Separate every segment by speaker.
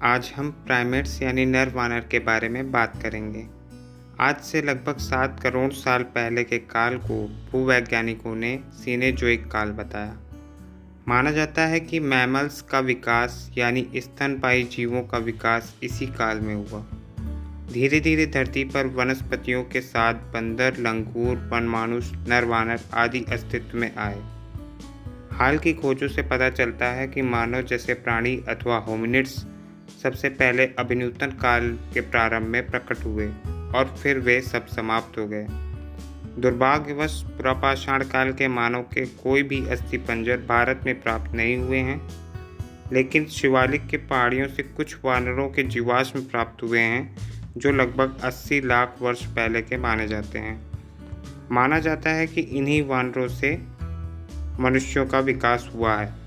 Speaker 1: आज हम प्राइमेट्स यानी नर वानर के बारे में बात करेंगे। आज से लगभग 7 करोड़ साल पहले के काल को भूवैज्ञानिकों ने सीनेजोइक काल बताया। माना जाता है कि मैमल्स का विकास यानी स्तनपायी जीवों का विकास इसी काल में हुआ। धीरे धीरे धरती पर वनस्पतियों के साथ बंदर, लंगूर, वनमानुष, नर वानर आदि अस्तित्व में आए। हाल की खोजों से पता चलता है कि मानव जैसे प्राणी अथवा होमिनिड्स सबसे पहले अभिनूतन काल के प्रारंभ में प्रकट हुए और फिर वे सब समाप्त हो गए। दुर्भाग्यवश पुरापाषाण काल के मानव के कोई भी अस्थिपंजर भारत में प्राप्त नहीं हुए हैं, लेकिन शिवालिक के पहाड़ियों से कुछ वानरों के जीवाश्म प्राप्त हुए हैं जो लगभग 80 लाख वर्ष पहले के माने जाते हैं। माना जाता है कि इन्हीं वानरों से मनुष्यों का विकास हुआ है।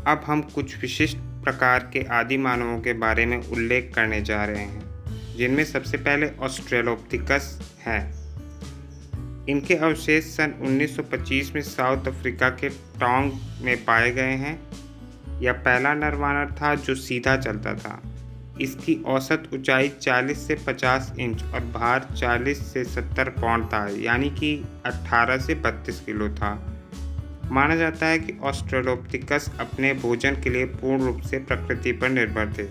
Speaker 1: अब हम कुछ विशिष्ट प्रकार के आदि मानवों के बारे में उल्लेख करने जा रहे हैं, जिनमें सबसे पहले ऑस्ट्रेलोपिथेकस है। इनके अवशेष सन 1925 में साउथ अफ्रीका के टोंग में पाए गए हैं। यह पहला नर वानर था जो सीधा चलता था। इसकी औसत ऊंचाई 40 से 50 इंच और भार 40 से 70 पाउंड था, यानी कि 18 से 32 किलो था। माना जाता है कि ऑस्ट्रेलोपिथेकस अपने भोजन के लिए पूर्ण रूप से प्रकृति पर निर्भर थे।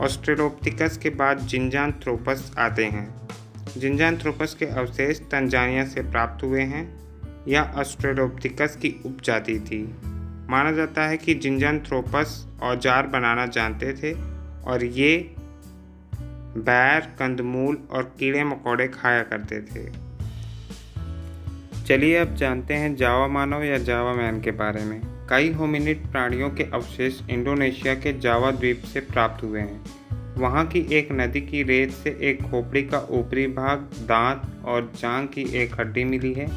Speaker 1: ऑस्ट्रेलोपिथेकस के बाद जिंजांथ्रोपस आते हैं। जिंजांथ्रोपस के अवशेष तंजानिया से प्राप्त हुए हैं। यह ऑस्ट्रेलोपिथेकस की उपजाति थी। माना जाता है कि जिंजांथ्रोपस औजार बनाना जानते थे और ये बैर, कंदमूल और कीड़े मकोड़े खाया करते थे। चलिए अब जानते हैं जावा मानव या जावा मैन के बारे में। कई होमिनिड प्राणियों के अवशेष इंडोनेशिया के जावा द्वीप से प्राप्त हुए हैं। वहाँ की एक नदी की रेत से एक खोपड़ी का ऊपरी भाग, दांत और जांघ की एक हड्डी मिली है।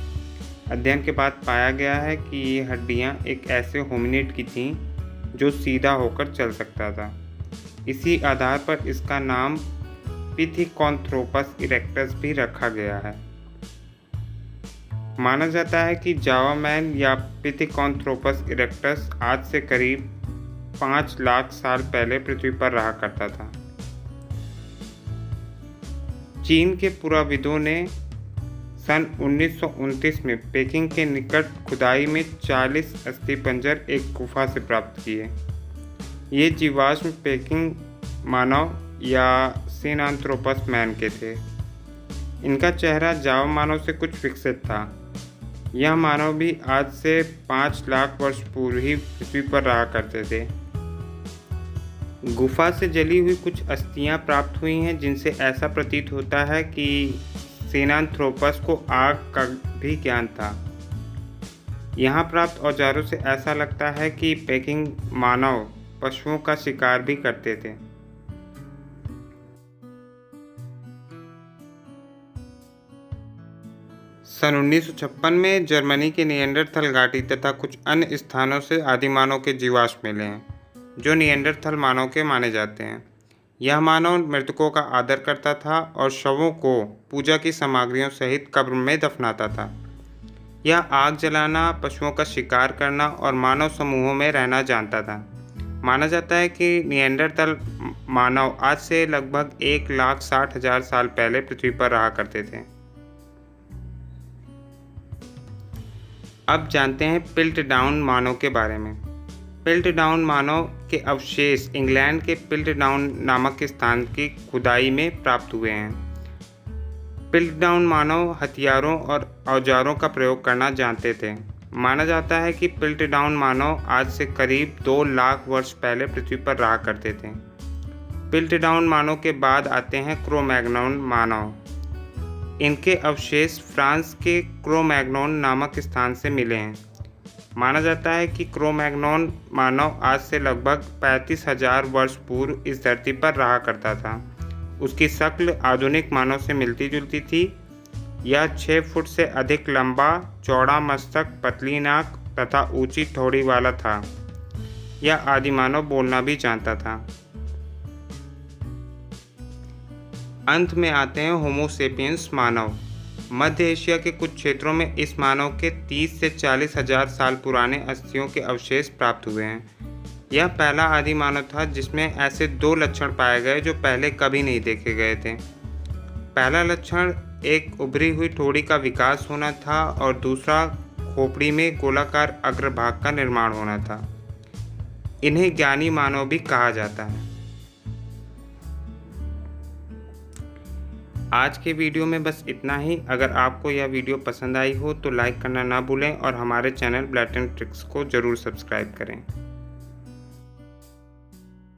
Speaker 1: अध्ययन के बाद पाया गया है कि ये हड्डियाँ एक ऐसे होमिनिड की थीं जो सीधा होकर चल सकता था। इसी आधार पर इसका नाम पिथिकॉन्थ्रोपस इरेक्टस भी रखा गया है। माना जाता है कि जावा मैन या पिथिकॉन्थ्रोपस इरेक्टस आज से करीब 5 लाख साल पहले पृथ्वी पर रहा करता था। चीन के पुराविदों ने सन 1929 में पेकिंग के निकट खुदाई में 40 अस्थिपंजर एक गुफा से प्राप्त किए। ये जीवाश्म पेकिंग मानव या सिनआंथ्रोपस मैन के थे। इनका चेहरा जावा मानव से कुछ विकसित था। यह मानव भी आज से 5 लाख वर्ष पूर्व ही पृथ्वी पर रहा करते थे। गुफा से जली हुई कुछ अस्थियां प्राप्त हुई हैं, जिनसे ऐसा प्रतीत होता है कि सिनआंथ्रोपस को आग का भी ज्ञान था। यहाँ प्राप्त औजारों से ऐसा लगता है कि पेकिंग मानव पशुओं का शिकार भी करते थे। सन 1956 में जर्मनी के निएंडरथल घाटी तथा कुछ अन्य स्थानों से आदिमानव के जीवाश्म मिले हैं, जो निएंडरथल मानव के माने जाते हैं। यह मानव मृतकों का आदर करता था और शवों को पूजा की सामग्रियों सहित कब्र में दफनाता था। यह आग जलाना, पशुओं का शिकार करना और मानव समूहों में रहना जानता था। माना जाता है कि निएंडरथल मानव आज से लगभग 1,60,000 साल पहले पृथ्वी पर रहा करते थे। अब जानते हैं पिल्टडाउन मानव के बारे में। पिल्टडाउन मानव के अवशेष इंग्लैंड के पिल्टडाउन नामक स्थान की खुदाई में प्राप्त हुए हैं। पिल्टडाउन मानव हथियारों और औजारों का प्रयोग करना जानते थे। माना जाता है कि पिल्टडाउन मानव आज से करीब 2 लाख वर्ष पहले पृथ्वी पर रहा करते थे। पिल्टडाउन मानव के बाद आते हैं क्रो-मैग्नोन मानव। इनके अवशेष फ्रांस के क्रो-मैग्नोन नामक स्थान से मिले हैं। माना जाता है कि क्रो-मैग्नोन मानव आज से लगभग 35,000 वर्ष पूर्व इस धरती पर रहा करता था। उसकी शक्ल आधुनिक मानव से मिलती जुलती थी। यह 6 फुट से अधिक लंबा, चौड़ा मस्तक, पतली नाक तथा ऊंची ठोड़ी वाला था। यह आदिमानव बोलना भी जानता था। अंत में आते हैं होमो सेपियंस मानव। मध्य एशिया के कुछ क्षेत्रों में इस मानव के 30 से 40 हजार साल पुराने अस्थियों के अवशेष प्राप्त हुए हैं। यह पहला आदि मानव था जिसमें ऐसे 2 लक्षण पाए गए जो पहले कभी नहीं देखे गए थे। पहला लक्षण एक उभरी हुई ठोड़ी का विकास होना था और दूसरा खोपड़ी में गोलाकार अग्रभाग का निर्माण होना था। इन्हें ज्ञानी मानव भी कहा जाता है। आज के वीडियो में बस इतना ही। अगर आपको यह वीडियो पसंद आई हो तो लाइक करना ना भूलें और हमारे चैनल ब्लैट एंड ट्रिक्स को ज़रूर सब्सक्राइब करें।